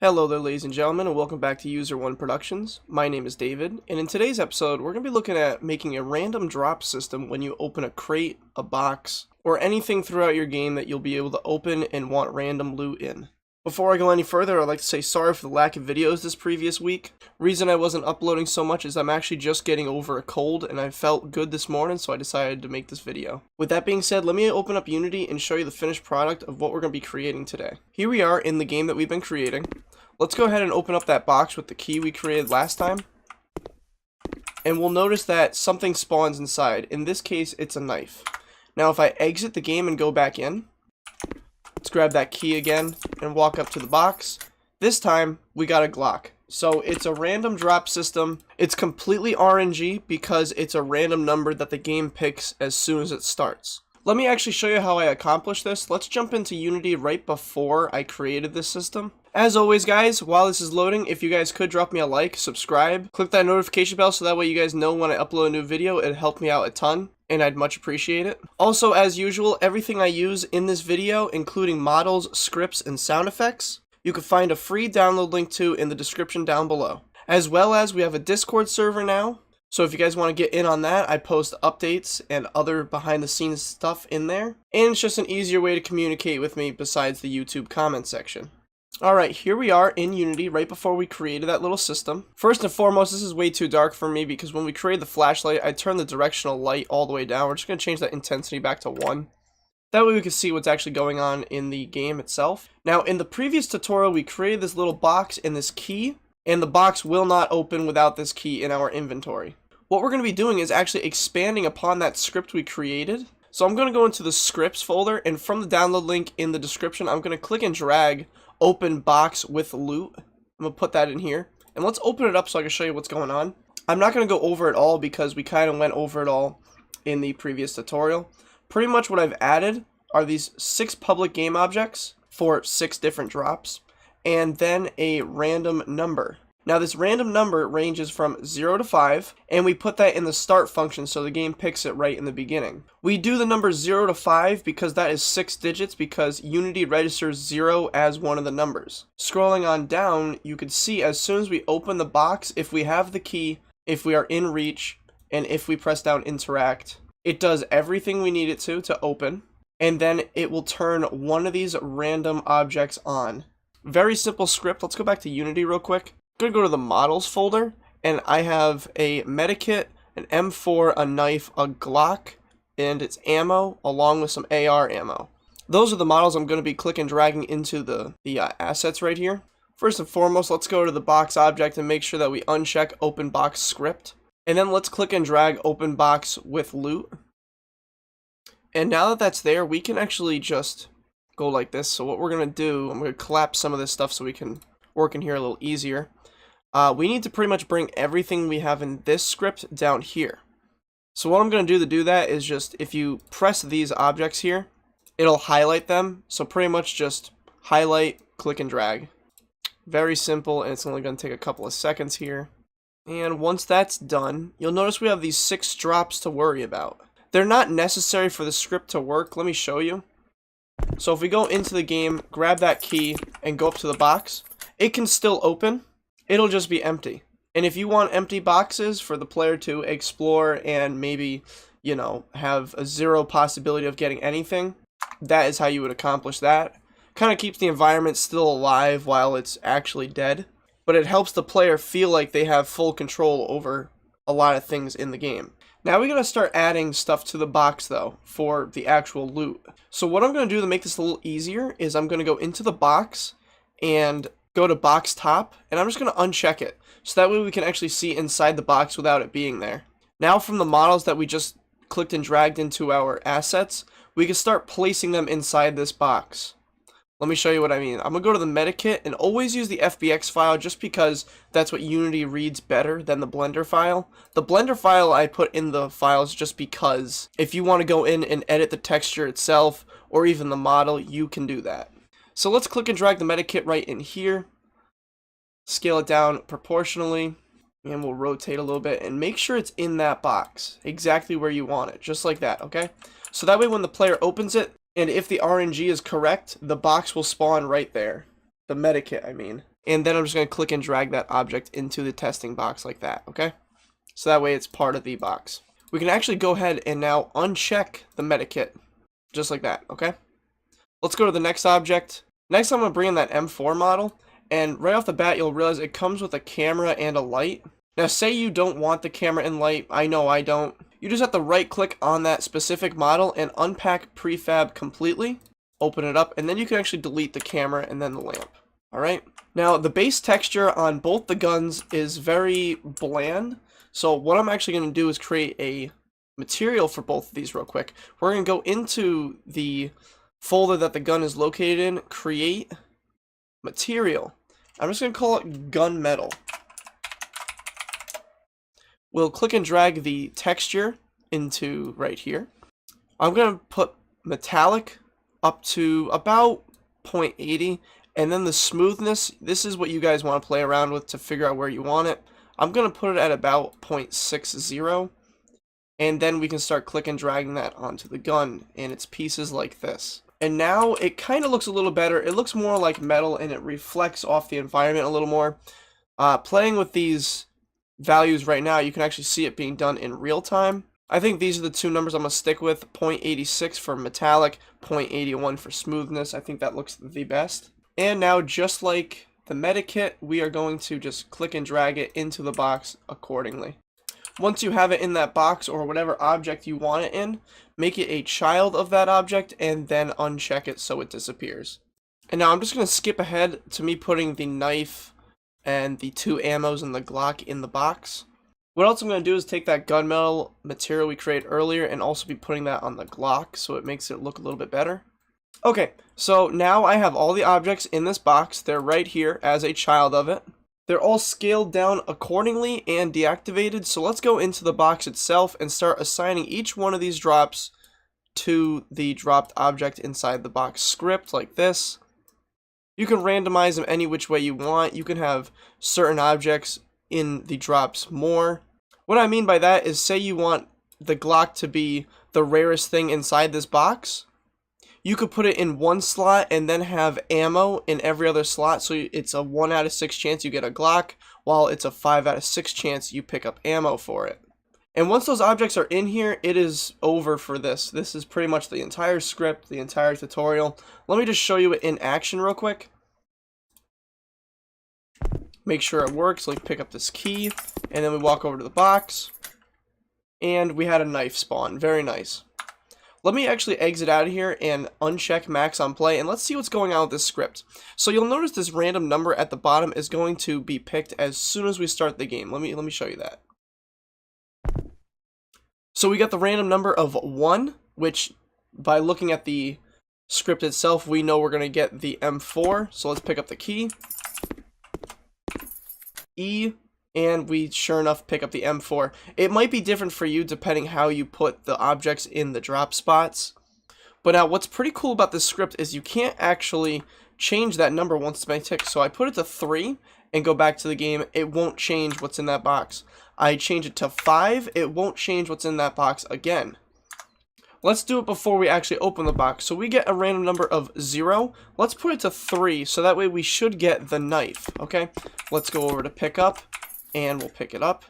Hello there, ladies and gentlemen, and welcome back to User One Productions. My name is David, and in today's episode, we're going to be looking at making a random drop system when you open a crate, a box, or anything throughout your game that you'll be able to open and want random loot in. Before I go any further, I'd like to say sorry for the lack of videos this previous week. Reason I wasn't uploading so much is I'm actually just getting over a cold, and I felt good this morning, so I decided to make this video. With that being said, let me open up Unity and show you the finished product of what we're going to be creating today. Here we are in the game that we've been creating. Let's go ahead and open up that box with the key we created last time. And we'll notice that something spawns inside. In this case, it's a knife. Now if I exit the game and go back in, let's grab that key again and walk up to the box. This time, we got a Glock. So it's a random drop system. It's completely RNG because it's a random number that the game picks as soon as it starts. Let me actually show you how I accomplished this. Let's jump into Unity right before I created this system. As always, guys, while this is loading, if you guys could drop me a like, subscribe, click that notification bell so that way you guys know when I upload a new video. It'd help me out a ton, and I'd much appreciate it. Also, as usual, everything I use in this video, including models, scripts, and sound effects, you can find a free download link to in the description down below. As well as we have a Discord server now, so if you guys want to get in on that, I post updates and other behind-the-scenes stuff in there. And it's just an easier way to communicate with me besides the YouTube comment section. Alright, here we are in Unity right before we created that little system. First and foremost, this is way too dark for me because when we created the flashlight, I turned the directional light all the way down. We're just going to change that intensity back to 1. That way we can see what's actually going on in the game itself. Now, in the previous tutorial, we created this little box and this key, and the box will not open without this key in our inventory. What we're going to be doing is actually expanding upon that script we created. So I'm going to go into the scripts folder, and from the download link in the description, I'm going to click and drag open box with loot. I'm going to put that in here. And let's open it up so I can show you what's going on. I'm not going to go over it all because we kind of went over it all in the previous tutorial. Pretty much what I've added are these 6 public game objects for 6 different drops, and then a random number. Now this random number ranges from 0 to 5, and we put that in the start function so the game picks it right in the beginning. We do the number 0 to 5 because that is 6 digits because Unity registers 0 as one of the numbers. Scrolling on down, you can see as soon as we open the box, if we have the key, if we are in reach, and if we press down interact, it does everything we need it to open, and then it will turn one of these random objects on. Very simple script. Let's go back to Unity real quick. I'm going to go to the models folder, and I have a medikit, an M4, a knife, a Glock, and its ammo, along with some AR ammo. Those are the models I'm going to be clicking and dragging into the assets right here. First and foremost, let's go to the box object and make sure that we uncheck open box script. And then let's click and drag open box with loot. And now that that's there, we can actually just go like this. So what we're going to do, I'm going to collapse some of this stuff so we can work in here a little easier. We need to pretty much bring everything we have in this script down here. So what I'm going to do that is just, if you press these objects here, it'll highlight them. So pretty much just highlight, click and drag. Very simple, and it's only going to take a couple of seconds here. And once that's done, you'll notice we have these 6 drops to worry about. They're not necessary for the script to work. Let me show you. So if we go into the game, grab that key, and go up to the box, it can still open. It'll just be empty. And if you want empty boxes for the player to explore and maybe, you know, have a 0 possibility of getting anything, that is how you would accomplish that. Kind of keeps the environment still alive while it's actually dead, but it helps the player feel like they have full control over a lot of things in the game. Now we gotta start adding stuff to the box though for the actual loot. So what I'm gonna do to make this a little easier is I'm gonna go into the box and go to box top, and I'm just going to uncheck it, so that way we can actually see inside the box without it being there. Now from the models that we just clicked and dragged into our assets, we can start placing them inside this box. Let me show you what I mean. I'm going to go to the medikit, and always use the FBX file just because that's what Unity reads better than the Blender file. The Blender file I put in the files just because if you want to go in and edit the texture itself, or even the model, you can do that. So let's click and drag the medikit right in here, scale it down proportionally, and we'll rotate a little bit and make sure it's in that box, exactly where you want it, just like that, okay? So that way when the player opens it, and if the RNG is correct, the box will spawn right there. The medikit, I mean. And then I'm just going to click and drag that object into the testing box like that, okay? So that way it's part of the box. We can actually go ahead and now uncheck the medikit, just like that, okay? Let's go to the next object. Next I'm going to bring in that M4 model, and right off the bat you'll realize it comes with a camera and a light. Now say you don't want the camera and light, I know I don't. You just have to right click on that specific model and unpack prefab completely, open it up, and then you can actually delete the camera and then the lamp. Alright, now the base texture on both the guns is very bland, so what I'm actually going to do is create a material for both of these real quick. We're going to go into the folder that the gun is located in, create material. I'm just going to call it gunmetal. We'll click and drag the texture into right here. I'm going to put metallic up to about 0.80. And then the smoothness, this is what you guys want to play around with to figure out where you want it. I'm going to put it at about 0.60. And then we can start click and dragging that onto the gun and its pieces like this. And now it kind of looks a little better. It looks more like metal and it reflects off the environment a little more. Playing with these values right now, you can actually see it being done in real time. I think these are the two numbers I'm going to stick with. 0.86 for metallic, 0.81 for smoothness. I think that looks the best. And now, just like the medikit, we are going to just click and drag it into the box accordingly. Once you have it in that box or whatever object you want it in, make it a child of that object and then uncheck it so it disappears. And now I'm just going to skip ahead to me putting the knife and the two ammos and the Glock in the box. What else I'm going to do is take that gunmetal material we created earlier and also be putting that on the Glock so it makes it look a little bit better. Okay, so now I have all the objects in this box. They're right here as a child of it. They're all scaled down accordingly and deactivated. So let's go into the box itself and start assigning each one of these drops to the dropped object inside the box script like this. You can randomize them any which way you want. You can have certain objects in the drops more. What I mean by that is, say you want the Glock to be the rarest thing inside this box. You could put it in one slot and then have ammo in every other slot, so it's a 1 out of 6 chance you get a Glock, while it's a 5 out of 6 chance you pick up ammo for it. And once those objects are in here, it is over for this. This is pretty much the entire script, the entire tutorial. Let me just show you it in action real quick. Make sure it works, like pick up this key, and then we walk over to the box, and we had a knife spawn. Very nice. Let me actually exit out of here and uncheck max on play, and let's see what's going on with this script. So you'll notice this random number at the bottom is going to be picked as soon as we start the game. Let me show you that. So we got the random number of 1, which by looking at the script itself, we know we're going to get the M4. So let's pick up the key. E, and we sure enough pick up the M4. It might be different for you depending how you put the objects in the drop spots. But now what's pretty cool about this script is you can't actually change that number once it's been ticked. So I put it to 3 and go back to the game. It won't change what's in that box. I change it to 5. It won't change what's in that box again. Let's do it before we actually open the box. So we get a random number of 0. Let's put it to 3, so that way we should get the knife, okay? Let's go over to pick up, and we'll pick it up.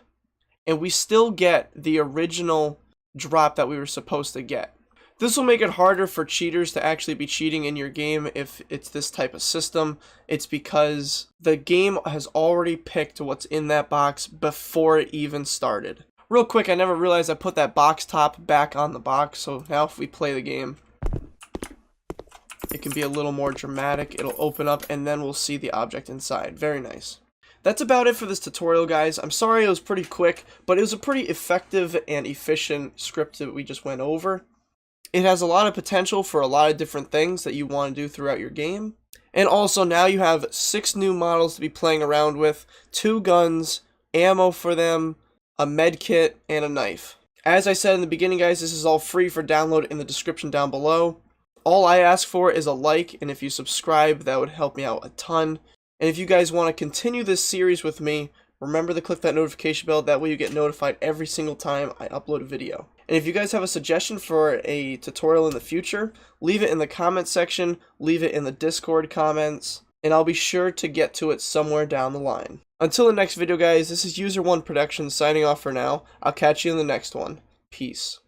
And we still get the original drop that we were supposed to get. This will make it harder for cheaters to actually be cheating in your game if it's this type of system. It's because the game has already picked what's in that box before it even started. Real quick, I never realized I put that box top back on the box, so now if we play the game, it can be a little more dramatic. It'll open up and then we'll see the object inside. Very nice. That's about it for this tutorial, guys. I'm sorry it was pretty quick, but it was a pretty effective and efficient script that we just went over. It has a lot of potential for a lot of different things that you want to do throughout your game. And also now you have 6 new models to be playing around with, 2 guns, ammo for them, a med kit, and a knife. As I said in the beginning, guys, this is all free for download in the description down below. All I ask for is a like, and if you subscribe, that would help me out a ton. And if you guys want to continue this series with me, remember to click that notification bell. That way you get notified every single time I upload a video. And if you guys have a suggestion for a tutorial in the future, leave it in the comment section, leave it in the Discord comments, and I'll be sure to get to it somewhere down the line. Until the next video, guys, this is User1 Productions signing off for now. I'll catch you in the next one. Peace.